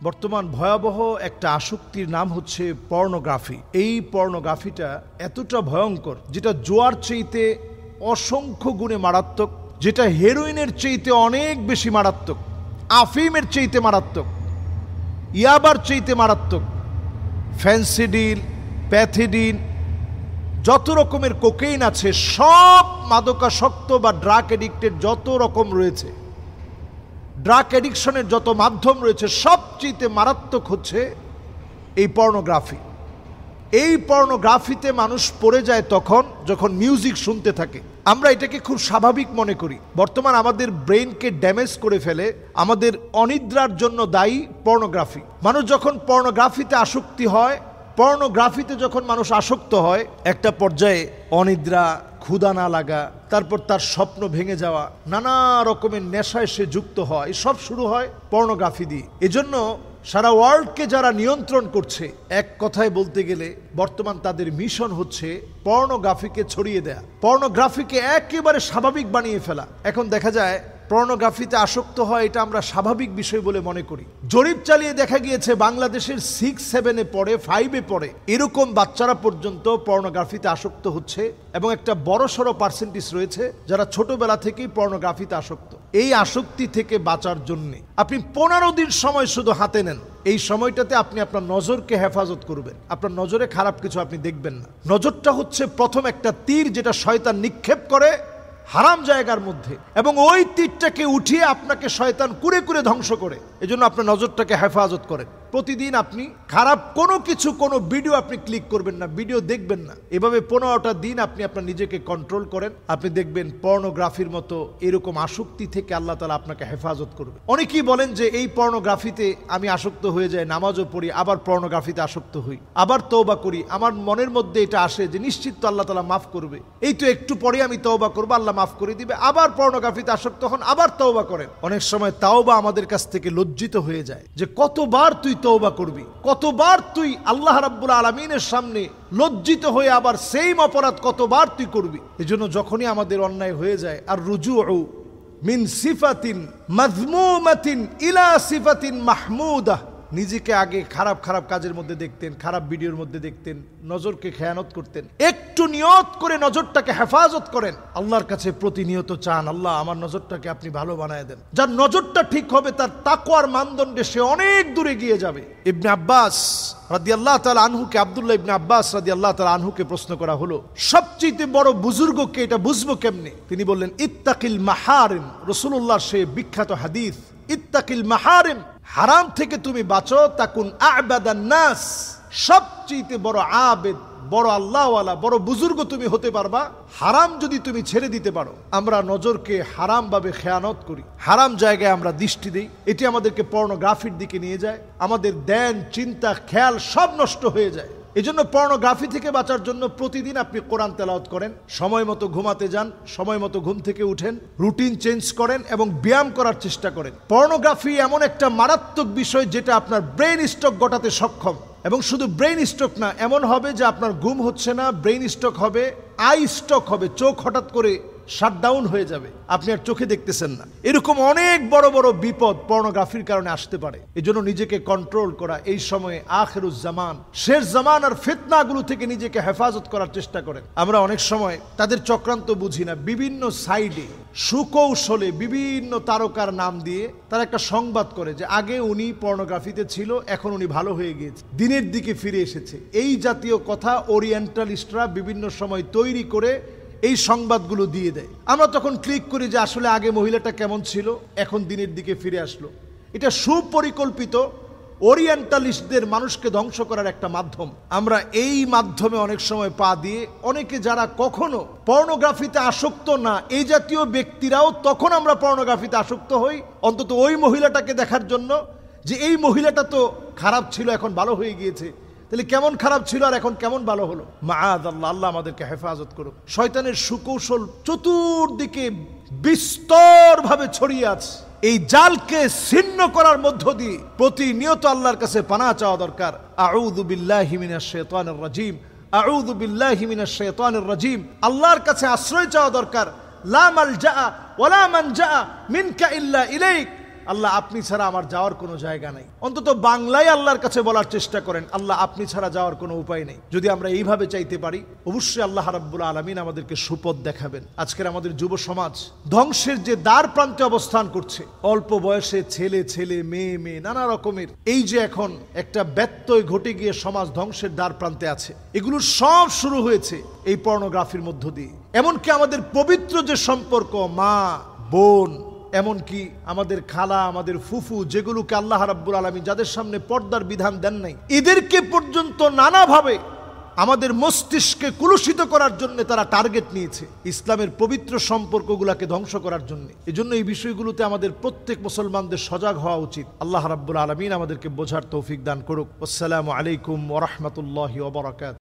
বর্তমান ভয়াবহ একটা আসক্তির নাম হচ্ছে পর্নোগ্রাফি। এই পর্নোগ্রাফিটা এতটা ভয়ঙ্কর, যেটা জোয়ার চাইতে অসংখ্য গুণে মারাত্মক, যেটা হেরোইনের চাইতে অনেক বেশি মারাত্মক, আফিমের চাইতে মারাত্মক, ইয়াবার চাইতে মারাত্মক, ফ্যান্সিডিল, প্যাথিডিন, যত রকমের কোকেইন আছে, সব মাদকাসক্ত বা ড্রাগ এডিক্টেড যত রকম রয়েছে, ড্রাগ এডিকশনের যত মাধ্যম রয়েছে, সবচেয়ে মারাত্মক হচ্ছে এই পর্নোগ্রাফি। এই পর্নোগ্রাফিতে মানুষ পড়ে যায় তখন যখন মিউজিক শুনতে থাকে। আমরা এটাকে খুব স্বাভাবিক মনে করি। বর্তমান আমাদের ব্রেনকে ড্যামেজ করে ফেলে, আমাদের অনিদ্রার জন্য দায়ী পর্নোগ্রাফি। মানুষ যখন পর্নোগ্রাফিতে আসক্তি হয়, পর্নোগ্রাফিতে যখন মানুষ আসক্ত হয়, একটা পর্যায়ে অনিদ্রা, ক্ষুধা না লাগা, তারপর তার স্বপ্ন ভেঙে যাওয়া, নানা রকমের নেশায় সে যুক্ত হয়, সব শুরু হয় পর্নোগ্রাফি দিয়ে। এজন্য সারা ওয়ার্ল্ডকে যারা নিয়ন্ত্রণ করছে, এক কথায় বলতে গেলে বর্তমান তাদের মিশন হচ্ছে পর্নোগ্রাফিকে ছড়িয়ে দেয়া, পর্নোগ্রাফিকে একেবারে স্বাভাবিক বানিয়ে ফেলা। এখন দেখা যায় পর্নোগ্রাফিতে আসক্ত হয় এটা আমরা স্বাভাবিক বিষয় বলে মনে করি। জরিপ চালিয়ে দেখা গিয়েছে বাংলাদেশের 6-7-এ পড়ে, 5-এ পড়ে, এরকম বাচ্চারা পর্যন্ত পর্নোগ্রাফিতে আসক্ত হচ্ছে, এবং একটা বড়সড় পার্সেন্টেজ রয়েছে যারা ছোটবেলা থেকেই পর্নোগ্রাফিতে আসক্ত। এই আসক্তি থেকে বাঁচার জন্য আপনি 15 দিন সময় শুধু হাতে নেন। এই সময়টাতে আপনি আপনার নজরকে হেফাজত করবেন, আপনার নজরে খারাপ কিছু আপনি দেখবেন না। নজরটা হচ্ছে প্রথম একটা তীর যেটা শয়তান নিক্ষেপ করে হারাম জায়গার মধ্যে, এবং ওই তীরটাকে উঠিয়ে আপনাকে শয়তান কুরে কুরে ধ্বংস করে। এজন্য আপনার নজরটাকে হেফাজত করেন। প্রতিদিন আপনি খারাপ কোনো কিছু, কোনো ভিডিও আপনি ক্লিক করবেন না, ভিডিও দেখবেন না। এভাবে 15টা দিন আপনি আপনার নিজেকে কন্ট্রোল করেন, আপনি দেখবেন পর্নোগ্রাফির মতো এরকম আসক্তি থেকে আল্লাহ তাআলা আপনাকে হেফাজত করবে। অনেকেই বলেন যে এই পর্নোগ্রাফিতে আমি আসক্ত হয়ে যাই, নামাজও পড়ি, আবার পর্নোগ্রাফিতে আসক্ত হই, আবার তওবা করি, আমার মনের মধ্যে এটা আসে যে নিশ্চিত তো আল্লাহ তাআলা মাফ করবে, এই তো একটু পরে আমি তওবা করবো, আল্লাহ মাফ করে দিবে, আবার পর্নোগ্রাফিতে আসক্ত হন, আবার তওবা করেন। অনেক সময় তাওবা আমাদের কাছ থেকে লজ্জিত হয়ে যায় যে কতবার তুই তওবা করবি, কতবার তুই আল্লাহ রাব্বুল আলামিনের সামনে লজ্জিত হয়ে আবার সেম অপরাধ কতবার তুই করবি। এজন্য যখনই আমাদের অন্যায় হয়ে যায়, আর রুজুউ মিন সিফাতিন মাযমুমাতিন ইলা সিফাতিন মাহমুদাহ, নিজেকে আগে খারাপ খারাপ কাজের মধ্যে দেখতেন, খারাপ ভিডিওর মধ্যে দেখতেন, নজরকে খেয়ানত করতেন, একটু নিয়ত করে নজরটাকে হেফাজত করেন, আল্লাহর কাছে প্রতিনিয়ত চান, আল্লাহ আমার নজরটাকে আপনি ভালো বানায় দেন। যার নজরটা ঠিক হবে তার তাকওয়ার মানদণ্ডে সে অনেক দূরে গিয়ে যাবে। ইবনে আব্বাস রাদিয়াল্লাহু তাআলা আনহুকে, আব্দুল্লাহ ইবনে আব্বাস রাদিয়াল্লাহু তাআলা আনহুকে প্রশ্ন করা হলো, সবচেয়ে বড় বুজুর্গকে এটা বুঝবো কেমনে? তিনি বললেন, ইত্তাকিল মাহারিম। রাসূলুল্লাহর সেই বিখ্যাত হাদিস, ইত্তাকিল মাহারিম, হারাম থেকে তুমি বাঁচো, তাকুন আ'বাদান নাস, সবচেয়ে বড় আবেদ, বড় আল্লাহওয়ালা, বড় বুজুর্গ তুমি হতে পারবা হারাম যদি তুমি ছেড়ে দিতে পারো। আমরা নজরকে হারাম ভাবে খেয়ানত করি, হারাম জায়গায় আমরা দৃষ্টি দিই, এটি আমাদেরকে পর্নোগ্রাফির দিকে নিয়ে যায়, আমাদের ধ্যান, চিন্তা, খেয়াল সব নষ্ট হয়ে যায়। এজন্য পর্নোগ্রাফি থেকে বাঁচার জন্য প্রতিদিন আপনি কোরআন তেলাওয়াত করেন, সময় মতো ঘুমাতে যান, সময় মতো ঘুম থেকে উঠেন, রুটিন চেঞ্জ করেন এবং ব্যায়াম করার চেষ্টা করেন। পর্নোগ্রাফি এমন একটা মারাত্মক বিষয় যেটা আপনার ব্রেন স্ট্রোক ঘটাতে সক্ষম, এবং শুধু ব্রেন স্ট্রোক না, এমন হবে যে আপনার ঘুম হচ্ছে না, ব্রেন স্ট্রোক হবে, আই স্ট্রোক হবে, চোখ হঠাৎ করে শাটডাউন হয়ে যাবে, আপনি আর চোখে দেখতেছেন না। এরকম অনেক বড় বড় বিপদ পর্নোগ্রাফির কারণে আসতে পারে। এজন্য নিজেকে কন্ট্রোল করা, এই সময়ে আখিরুজ জামান, শেষ জামান আর ফিতনাগুলো থেকে নিজেকে হেফাজত করার চেষ্টা করেন। আমরা অনেক সময় তাদের চক্রান্ত বুঝি না, বিভিন্ন সাইডে সুকৌশলে বিভিন্ন তারকার নাম দিয়ে তারা একটা সংবাদ করে যে আগে উনি পর্নোগ্রাফিতে ছিল, এখন উনি ভালো হয়ে গিয়েছে, দিনের দিকে ফিরে এসেছে। এই জাতীয় কথা ওরিয়েন্টালিস্টরা বিভিন্ন সময় তৈরি করে এই সংবাদগুলো দিয়ে দেয়। আমরা তখন ক্লিক করি যে আসলে আগে মহিলাটা কেমন ছিল, এখন দিনের দিকে ফিরে আসলো। এটা সুপরিকল্পিত ওরিয়েন্টালিস্টদের মানুষকে ধ্বংস করার একটা মাধ্যম। আমরা এই মাধ্যমে অনেক সময় পা দিয়ে, অনেকে যারা কখনো পর্নোগ্রাফিতে আসক্ত না, এই জাতীয় ব্যক্তিরাও তখন আমরা পর্নোগ্রাফিতে আসক্ত হই, অন্তত ওই মহিলাটাকে দেখার জন্য যে এই মহিলাটা তো খারাপ ছিল, এখন ভালো হয়ে গিয়েছে, তাহলে কেমন খারাপ ছিল আর এখন কেমন ভালো হলো। মাআযাল্লাহ, আল্লাহ আমাদেরকে হেফাজত করুক। শয়তানের সুকৌশল চতুর্দিকে বিস্তরভাবে ছড়িয়ে আছে। এই জালকে ছিন্ন করার মধ্য দিয়ে প্রতিনিয়ত আল্লাহর কাছে পানাহ চাওয়া দরকার। আউযু বিল্লাহি মিনাশ শাইতানির রাজিম, আউযু বিল্লাহি মিনাশ শাইতানির রাজিম, আল্লাহর কাছে আশ্রয় চাওয়া দরকার। লা মালজা ওয়ালা মানজা মিনকা ইল্লা ইলাইক, আল্লাহ আপনি ছাড়া আমার যাওয়ার কোনো জায়গা নাই। অন্তত বাংলায় আল্লাহর কাছে বলার চেষ্টা করেন, আল্লাহ আপনি ছাড়া যাওয়ার কোনো উপায় নেই। যদি আমরা এইভাবে চাইতে পারি, অবশ্যই আল্লাহ রাব্বুল আলামিন আমাদেরকে সুপথ দেখাবেন। আজকের আমাদের যুব সমাজ ধ্বংসের যে দ্বার প্রান্তে অবস্থান করছে, অল্প বয়সে ছেলে ছেলে মেয়ে মেয়ে নানা রকমের, এই যে এখন একটা ব্যত্যয় ঘটে গিয়ে সমাজ ধ্বংসের দ্বার প্রান্তে আছে, এগুলো সব শুরু হয়েছে এই পর্নোগ্রাফির মধ্য দিয়ে। এমনকি আমাদের পবিত্র যে সম্পর্ক, মা বোন, এমনকি আমাদের খালা, আমাদের ফুফু, যেগুলোকে আল্লাহ রাব্বুল আলামিন যাদের সামনে পর্দার বিধান দেন নাই, এদেরকে পর্যন্ত নানাভাবে আমাদের মস্তিষ্কে কুলুষিত করার জন্য তারা টার্গেট নিয়েছে, ইসলামের পবিত্র সম্পর্কগুলোকে ধ্বংস করার জন্য। এজন্য এই বিষয়গুলোতে আমাদের প্রত্যেক মুসলমানদের সজাগ হওয়া উচিত। আল্লাহ রাব্বুল আলামিন আমাদেরকে বোঝার তৌফিক দান করুক। আসসালামু আলাইকুম ওয়া রাহমাতুল্লাহি ওয়া বারাকাতুহু।